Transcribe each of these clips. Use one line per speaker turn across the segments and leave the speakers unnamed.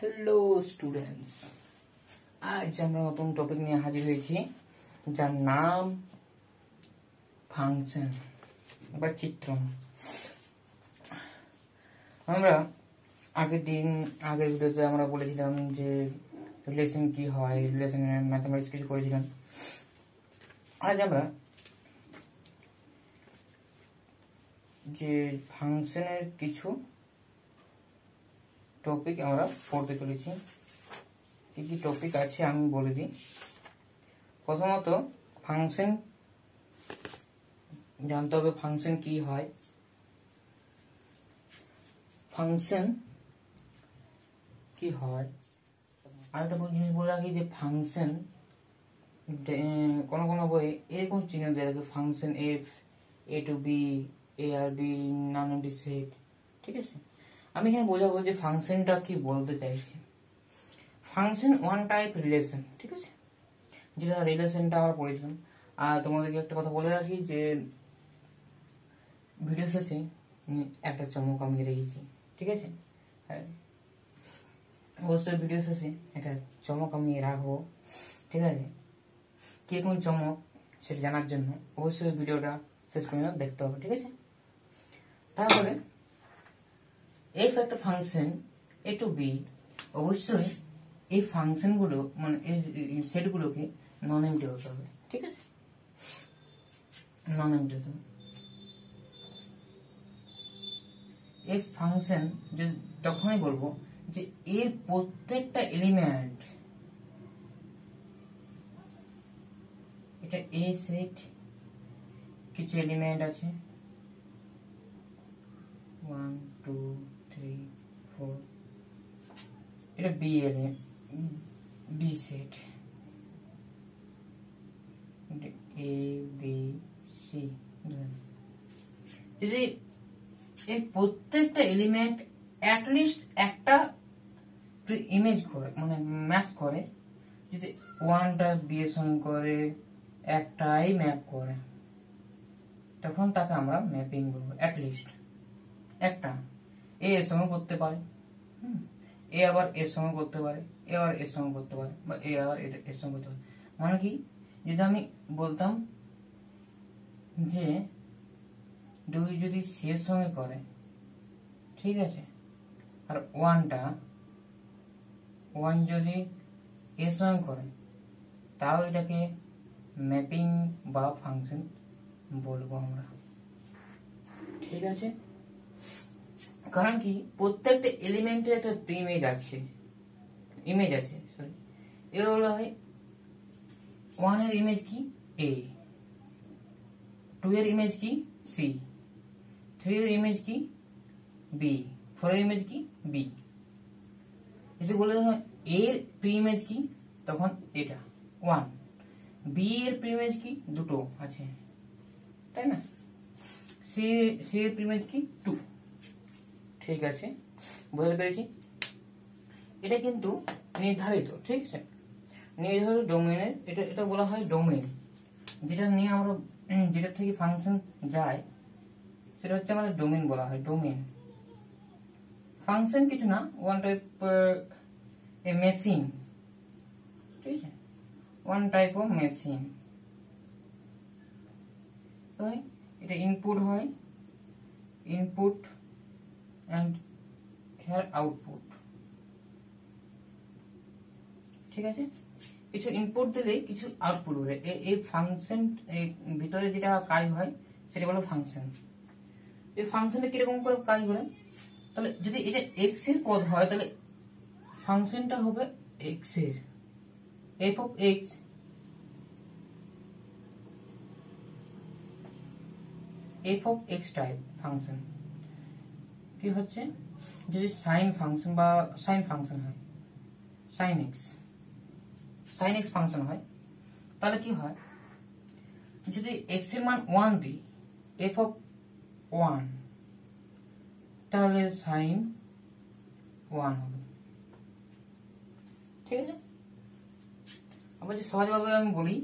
Hello students, আজ আমরা নতুন টপিক নিয়ে হাজির হয়েছি যার নাম ফাংশন বা চিত্রণ। আমরা আগের ভিডিওতে আমরা বলেছিলাম যে রিলেশন কি হয়, রিলেশনের ম্যাথমেটিক্স কিছু করেছিলাম। আজ আমরা যে ফাংশনের কিছু টপিক আমরা পড়তে চলেছি। কি কি টপিক আছে আমি বলে দিই। প্রথমত ফাংশন জানতে হবে, ফাংশন কি হয়। ফাংশন কি হয় আরেকটা জিনিস বলে রাখি যে ফাংশন কোন কোন বই এরকম চিহ্ন দেওয়া থাকে, function f, a to b, a আর b, none of the set. ঠিক আছে, আমি এখানে বোঝাবো যে ফাংশনটা কি বলতে চাইছি। ফাংশন ওয়ান টাইপ রিলেশন, ঠিক আছে, যেটা রিলেশনটা আমরা পড়েছিলাম। আর তোমাদেরকে একটা কথা বলে রাখি যে ভিডিও শেষে একটা চমক আমি রেখেছি, ঠিক আছে। অবশ্যই ভিডিও শেষে একটা চমক আমি রাখবো, ঠিক আছে। কিরকম চমক সেটা জানার জন্য অবশ্যই ভিডিওটা শেষ পর্যন্ত দেখতে হবে, ঠিক আছে। তারপরে এফ একটা ফাংশন এ টু বি, অবশ্যই এই ফাংশন গুলো মানে এই সেটগুলোকে নন এমটি হতে হবে, ঠিক আছে, নন এমটি হতে হবে। এই ফাংশন তখনই বলবো যে এর প্রত্যেকটা এলিমেন্ট, এটা এ সেট, কিছু এলিমেন্ট আছে 1 2 3 4, এটা B element, B set, A B C. যদি এই প্রত্যেকটা এলিমেন্ট অ্যাটলিস্ট একটা ইমেজ করে মানে ম্যাচ করে, যদি ওয়ানটা বি এর সঙ্গে করে, একটাই ম্যাপ করে, তখন তাকে আমরা ম্যাপিং বলবো। অ্যাটলিস্ট একটা এ এর সঙ্গে করতে পারে, এ আবার এর সঙ্গে করতে পারে, এ আবার এর সঙ্গে করতে পারে, বা এ আবার এর সঙ্গে করতে পারে। মানে কি, যদি আমি বলতাম যে দুই যদি সি এর সঙ্গে করে, ঠিক আছে, আর ওয়ান যদি এর সঙ্গে করে, তাও এটাকে ম্যাপিং বা ফাংশন বলবো আমরা, ঠিক আছে। কারণ কি, প্রত্যেকটা এলিমেন্টের একটা ইমেজ আছে সরি, এর বলা হয় ওয়ান এর ইমেজ কি এ, টু এর ইমেজ কি সি, থ্রি এর ইমেজ কি বি, ফোর এর ইমেজ কি বি। যদি বলে এর প্রি ইমেজ কি, তখন এটা ওয়ান, বি এর প্রি ইমেজ কি দুটো আছে, তাই না, সি এর প্রি ইমেজ কি টু। ঠিক আছে, বুঝতে পেরেছি। এটা কিন্তু নির্ধারিত, ঠিক আছে, নির্ধারিত ডোমেনের, এটা বলা হয় ডোমেন, যেটা নিয়ে আমরা যেটা থেকে ফাংশন যায় সেটা হচ্ছে আমাদের ডোমেন বলা হয়। ডোমেন ফাংশন কিছু না, ওয়ান টাইপ এ মেশিন, ঠিক আছে, ওয়ান টাইপ অফ মেশিন। এটা ইনপুট হয়, ইনপুট and here output, ঠিক আছে। কিছু ইনপুট দিলে কিছু আউটপুট হবে। এই ফাংশন ভিতরে যেটা কাজ হয় সেটা হলো ফাংশন। এই ফাংশনে কিরকম করে কাজ করে, তাহলে যদি এটা এক্স এর পদ হয় তাহলে ফাংশনটা হবে এক্স এর, F of x, F of x type function. কি হচ্ছে, যদি সাইন ফাংশন বা সাইন ফাংশন হয়, সাইন এক্স ফাংশন হয়, তাহলে কি হয়, যদি এক্স এর মান 1 দিই, এফ অফ 1, তাহলে সাইন 1 হবে, ঠিক আছে। আবার যে সহজভাবে আমি বলি,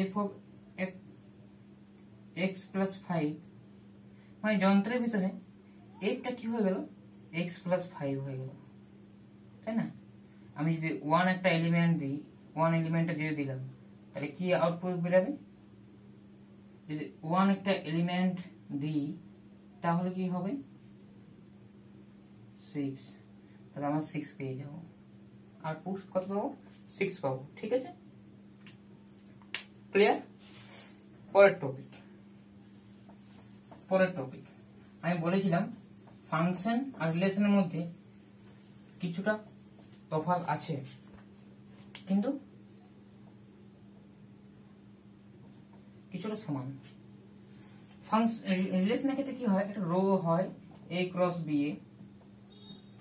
এফ অফ এক্স প্লাস 5 মানে যন্ত্রের ভিতরে এফটা কি হয়ে গেল এক্স প্লাস 5 হয়ে গেল, তাই না? আমি যদি 1 একটা এলিমেন্ট দিই, 1 এলিমেন্টটা দিয়ে দিলাম, তাহলে কি আউটপুট বেরোবে? যদি 1 একটা এলিমেন্ট দিই তাহলে কি হবে 6, তাহলে আমরা 6 পেয়ে যাব। আউটপুট কত পাবো? 6 পাবো। ঠিক আছে, ক্লিয়ার? পরের টপিক আমি বলেছিলাম ফাংশন আর রিলেশনের মধ্যে কিছুটা তফাৎ আছে, কিন্তু কিছুটা সমান। রিলেশনের ক্ষেত্রে কি হয়, একটা রো হয় a ক্রস b এ,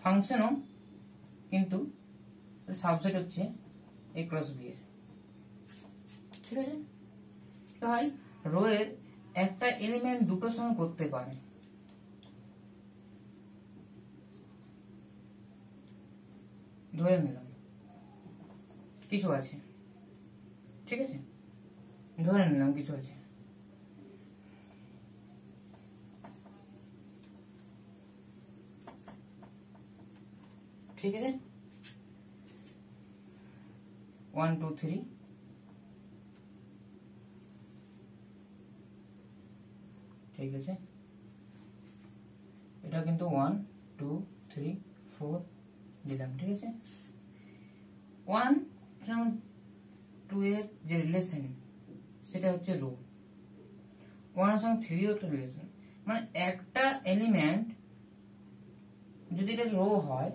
ফাংশনও কিন্তু সাবসেট হচ্ছে a ক্রস b এর। ঠিক আছে, কি হয়, রো এর একটা এলিমেন্ট দুটোর সঙ্গে করতে পারে। ধরে নিলাম কিছু আছে, ঠিক আছে, ধরে নিলাম কিছু আছে, ঠিক আছে, 1 2 3, ঠিক আছে, এটা কিন্তু 1 2 3 4 দিলাম। ঠিক আছে, 1 যেমন 2 এর যে রিলেশন সেটা হচ্ছে রো, 1 এর সঙ্গে 3 এর একটা রিলেশন, মানে একটা এলিমেন্ট যদি এটা রো হয়,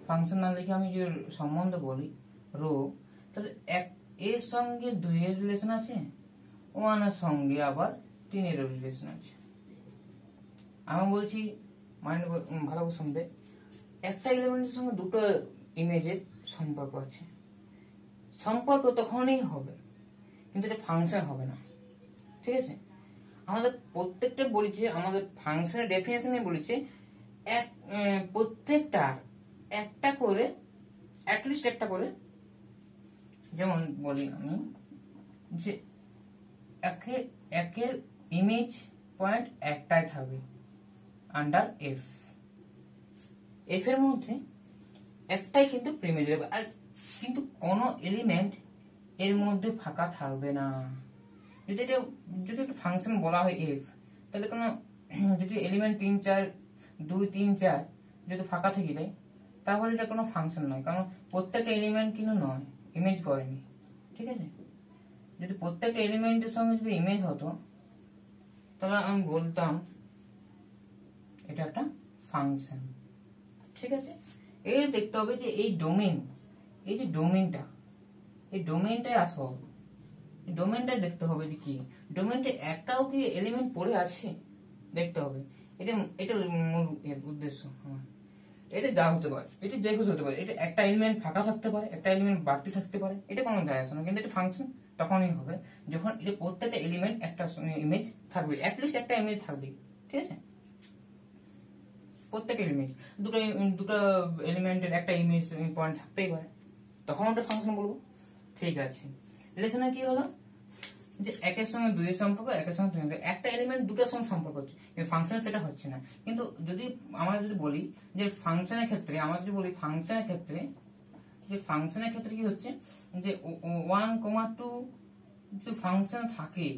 ফাংশন না লিখে আমি যে সম্বন্ধ বলি রো, তাহলে এর সঙ্গে 2 এর রিলেশন আছে, 1 এর সঙ্গে আবার 3 এর রিলেশন আছে। আমি বলছি মাইন্ড ভালো করে শুনবে, একটা এলিমেন্টের সঙ্গে দুটো ইমেজের সম্পর্ক আছে, সম্পর্ক তখনই হবে, কিন্তু এটা ফাংশন হবে না। ঠিক আছে, আমাদের প্রত্যেকটা বলেছে, আমাদের ফাংশনের ডেফিনেশনে বলেছে প্রত্যেকটা একটা করে, অ্যাটলিস্ট একটা করে, যেমন বলি আমি যে একের ইমেজ পয়েন্ট একটাই থাকবে আন্ডার এফ, এফ এর মধ্যে একটাই কিন্তু প্রিমিটিভ হবে, আর কিন্তু কোন এলিমেন্ট এর মধ্যে ফাঁকা থাকবে না। যদি একটা ফাংশন বলা হয় এফ, তাহলে কোনো যদি এলিমেন্ট 3 4 2 3 4 যদি ফাঁকা থেকে যায় তাহলে এটা কোনো ফাংশন নয়, কারণ প্রত্যেকটা এলিমেন্ট কিন্তু নয়, ইমেজ করেনি। ঠিক আছে, যদি প্রত্যেকটা এলিমেন্টের সঙ্গে যদি ইমেজ হতো তাহলে আমি বলতাম এটা একটা ফাংশন। ঠিক আছে, এই দেখতে হবে যে এই ডোমেন, এই যে ডোমেনটা, এই ডোমেনটাই আসল, ডোমেনটা দেখতে হবে যে কি ডোমেনটা একটাও কি এলিমেন্ট পড়ে আছে দেখতে হবে। এটা মূল উদ্দেশ্য। এটা যা হতে পারে, এটা যে কিছু হতে পারে, এটা একটা এলিমেন্ট ফাঁকা থাকতে পারে, একটা এলিমেন্ট বাড়তি থাকতে পারে, এটা কোনো যায় আসে না, কিন্তু এটা ফাংশন তখনই হবে যখন এটা প্রত্যেকটা এলিমেন্ট একটা ইমেজ থাকবে, অ্যাটলিস্ট একটা ইমেজ থাকবে। ঠিক আছে, প্রত্যেক এলিমেন্ট দুটো এলিমেন্টের একটা ইমেজ পয়েন্ট থাকতেই পারে, তখন ওটা ফাংশন বলবো। ঠিক আছে, রিলেশনে কি হলো যে একের সঙ্গে 2 এর সম্পর্ক, একের সঙ্গে 3 এর, একটা এলিমেন্ট দুটোর সঙ্গে সম্পর্ক হচ্ছে, কিন্তু ফাংশন সেটা হচ্ছে না। কিন্তু যদি আমরা যদি বলি যে ফাংশনের ক্ষেত্রে, আমরা যদি বলি ফাংশনের ক্ষেত্রে, যে ফাংশনের ক্ষেত্রে কি হচ্ছে যে 1 2 যে ফাংশন থাকে,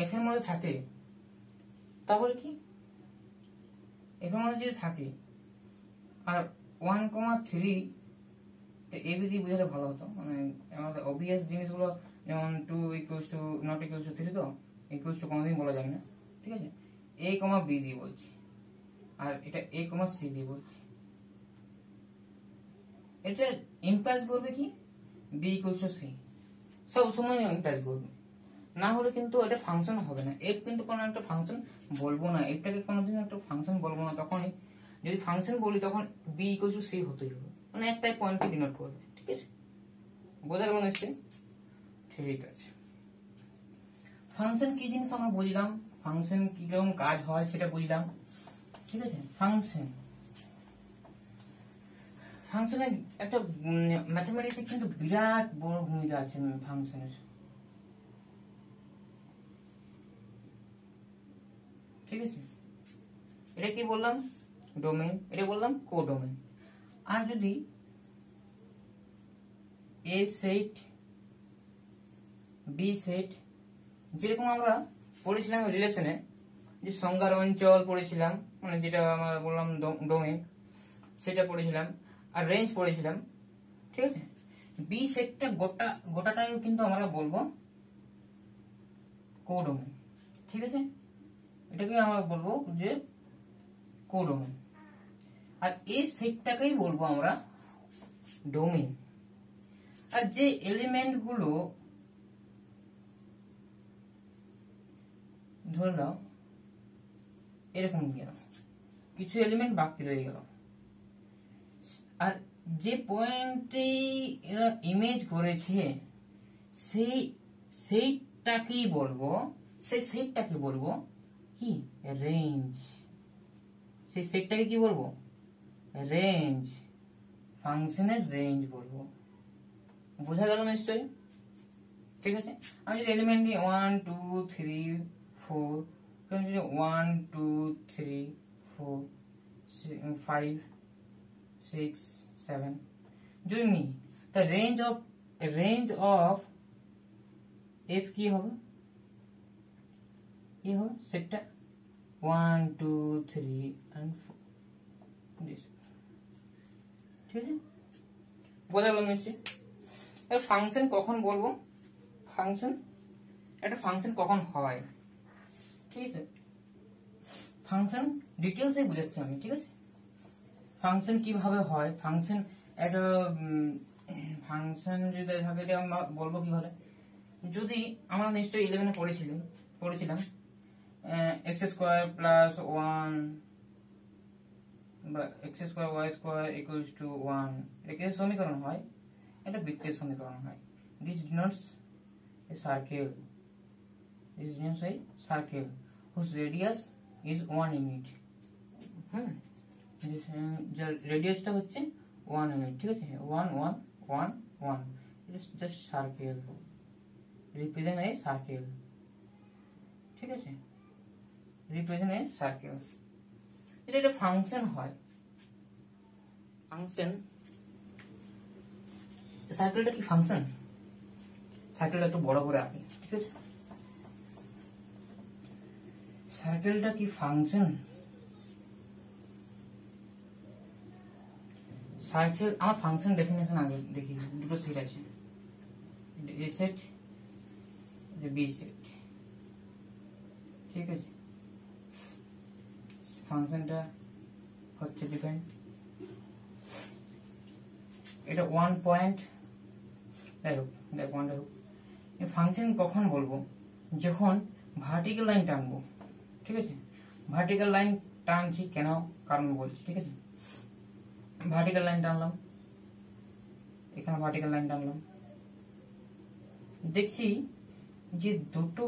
এফ এর মধ্যে থাকে, তাহলে কি এফ এর মধ্যে যদি থাকে আর 1 3 এবি দিয়ে বোঝালে ভালো হতো, মানে আমাদের অবভিয়াস জিনিসগুলো, যেমন 2 = not equals to 3, তো ইকুয়ালস টু কোনোদিন বলা যাবে না। ঠিক আছে, a, b দিয়ে বলছি, আর এটা a, c দিয়ে বলছি, এটা ইমপ্লাইজ করবে কি b = c, সব সময় ইমপ্লাইজ করবে, না হলে কিন্তু এটা ফাংশন হবে না। এফ কিন্তু কোনো একটা ফাংশন বলবো না, এফটাকে কোনোদিন একটা ফাংশন বলবো না, তখনই যদি ফাংশন বলি তখন b = c হতেই হবে, মানে একটাই পয়েন্টকে ডিনোট করবে। ঠিক আছে, বোঝা গেল নিশ্চয়ই? ঠিক আছে, ফাংশন কি জিনিস আমরা বুঝলাম, ফাংশন কিরকম কাজ হয় সেটা বুঝলাম। ঠিক আছে, ফাংশনের একটা ম্যাথমেটিক্সে কিন্তু বিরাট বড় ভূমিকা আছে ফাংশনের। ঠিক আছে, এটা কি বললাম ডোমেন, এটা বললাম কোডোমেন। আর যদি এ সেট বি সেট, যেরকম আমরা পড়েছিলাম রিলেশনে, যে সংজ্ঞার অঞ্চল পড়েছিলাম, মানে যেটা আমরা বললাম ডোমেন, সেটা পড়েছিলাম, আর রেঞ্জ পড়েছিলাম, ঠিক আছে। বি সেটটা গোটাটাই কিন্তু আমরা বলবো কোডোমেন, ঠিক আছে, এটাকে আমরা বলবো যে কোডোমেন। আর এই সেটটাকেই বলবো আমরা ডোমেন। আর যে এলিমেন্ট গুলো ধরে নাও এরকম গেল, কিছু এলিমেন্ট বাকি রয়ে গেল, আর যে পয়েন্টে এরা ইমেজ করেছে সেইটাকেই বলবো, সেই সেটটাকে বলবো কি রেঞ্জ। সেই সেটটাকে কি বলবো রেঞ্জ, ফাংশনের রেঞ্জ বলবো। বোঝা গেল নিশ্চয়ই, ঠিক আছে। আমি যদি এলিমেন্ট 1 2 3 4, 1 2 3 4 5 6 7 যদি নিই, তা রেঞ্জ অফ এফ কি হবে, কি হবে সেটটা 1 2 3 and 4, ঠিক আছে। বোঝা গেল নিশ্চয়ই। ফাংশন কখন বলবো, একটা ফাংশন কখন হয়, ঠিক আছে। ফাংশন ডিটেলসে বুঝাচ্ছি আমি, ঠিক আছে। ফাংশন কিভাবে হয়, ফাংশন একটা ফাংশন যদি থাকে এটা আমরা বলবো কিভাবে। যদি আমরা নিশ্চয়ই 11-এ পড়েছিলাম এক্স স্কোয়ার প্লাস 1 বা x square y square equals to 1, এটা সমীকরণ হয়, এটা বৃত্তের সমীকরণ হয়। This denotes a circle. This denotes a circle whose radius is 1 unit. রেডিয়াসটা হচ্ছে 1 ইউনিট, ঠিক আছে। 1 1 1 1, it is just circle, represent a circle, ঠিক আছে, represent a circle। এটা একটা ফাংশন হয়, ফাংশন। সার্কেলটা কি ফাংশন, সার্কেলটা একটু বড় করে আঁকি, ঠিক আছে। সার্কেলটা কি ফাংশন, সার্কেল আমার ফাংশন ডেফিনেশন আগে দেখি, দুটো সেট আছে, এ সেট বি সেট, ঠিক আছে। ফাংশনটা হচ্ছে ডিফাইন, এটা 1 পয়েন্ট, ফাংশন কখন বলবো, যখন ভার্টিক্যাল লাইন টানবো, ঠিক আছে। ভার্টিক্যাল লাইন টানছি কেন, কারণ বলছি, ঠিক আছে। ভার্টিক্যাল লাইন টানলাম, এখানে ভার্টিক্যাল লাইন টানলাম, দেখছি যে দুটো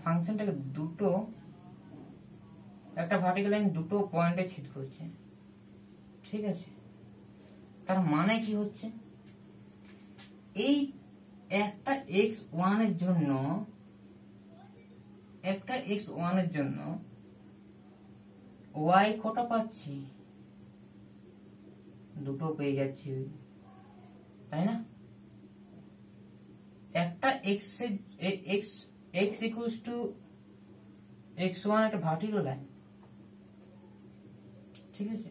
ফাংশনটাকে একটা ভার্টিক্যাল লাইন দুটো পয়েন্টে ছেদ করছে, ঠিক আছে। তার মানে কি হচ্ছে, এই একটা x1 এর জন্য y কটা পাচ্ছি, দুটো পেয়ে যাচ্ছি, তাই না। একটা x ইকুয়ালস টু x1 একটা ভার্টিক্যাল লাইন, ঠিক আছে।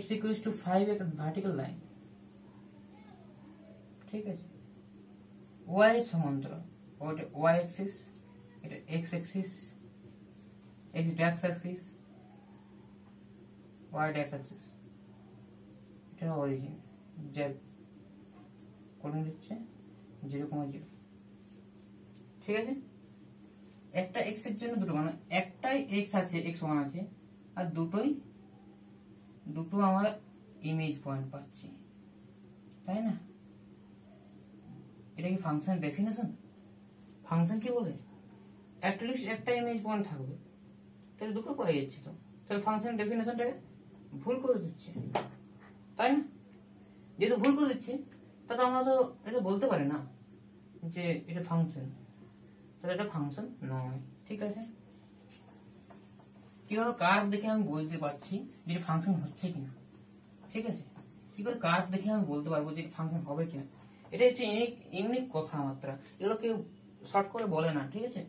x ইকুয়ালস টু 5 একটা ভার্টিক্যাল লাইন, ঠিক আছে। y সমান্তরাল, ওটা y অ্যাক্সিস, এটা x Axis, x dash Axis, y dash Axis, এটা অরিজিন, z কোঅর্ডিনেট হচ্ছে 0,0, ঠিক আছে। একটা x এর জন্য দুটো, মানে একটাই x আছে, x1 আছে, আর দুটো আমরা ইমেজ পয়েন্ট পাচ্ছি, তাই না। এটা কি ফাংশন ডেফিনেশন, ফাংশন কি বলে, অ্যাটলিস্ট একটা ইমেজ পয়েন্ট থাকবে, তাহলে দুটো পেয়ে যাচ্ছি, তো তাহলে ফাংশন ডেফিনেশনটাকে ভুল করে দিচ্ছে, তাই না। যেহেতু ভুল করে দিচ্ছে, তাহলে আমরা তো এটা বলতে পারি না যে এটা ফাংশন, তাহলে এটা ফাংশন নয়, ঠিক আছে। কিভাবে কার্ভ দেখে আমি বলতে পারছি যে ফাংশন হচ্ছে কিনা, ঠিক আছে? কি করে কার্ভ দেখে আমি বলতে পারবো যে ফাংশন হবে কিনা, এটা হচ্ছে ইউনিক কথাবার্তা, এগুলো কেউ শর্ট করে বলে না, ঠিক আছে?